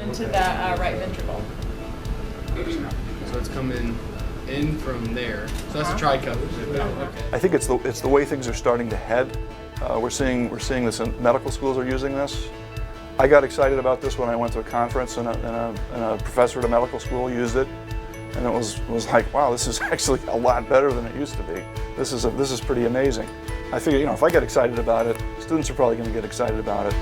into the right ventricle. So it's coming in from there. So that's a tricuspid valve. Okay. I think it's the way things are starting to head. We're seeing this in medical schools are using this. I got excited about this when I went to a conference and a professor at a medical school used it, and it was like, wow, this is actually a lot better than it used to be. This is pretty amazing. I figure, if I get excited about it, students are probably going to get excited about it.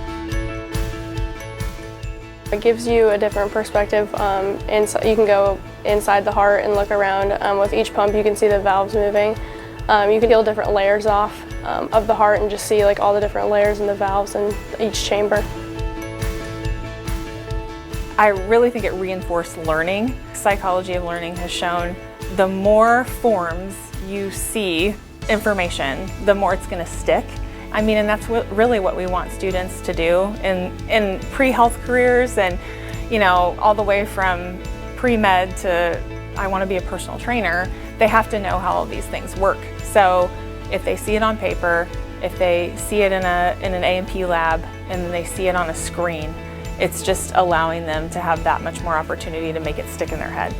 It gives you a different perspective. You can go inside the heart and look around. With each pump, you can see the valves moving. You can peel different layers off of the heart and just see like all the different layers in the valves in each chamber. I really think it reinforced learning. Psychology of learning has shown the more forms you see information, the more it's going to stick. I mean, and that's really what we want students to do in pre-health careers, and all the way from pre-med to I want to be a personal trainer. They have to know how all these things work. So if they see it on paper, if they see it in an A&P lab, and they see it on a screen, it's just allowing them to have that much more opportunity to make it stick in their head.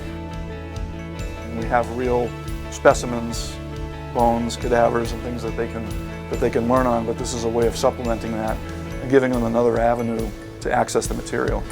We have real specimens, bones, cadavers, and things that they can learn on, but this is a way of supplementing that and giving them another avenue to access the material.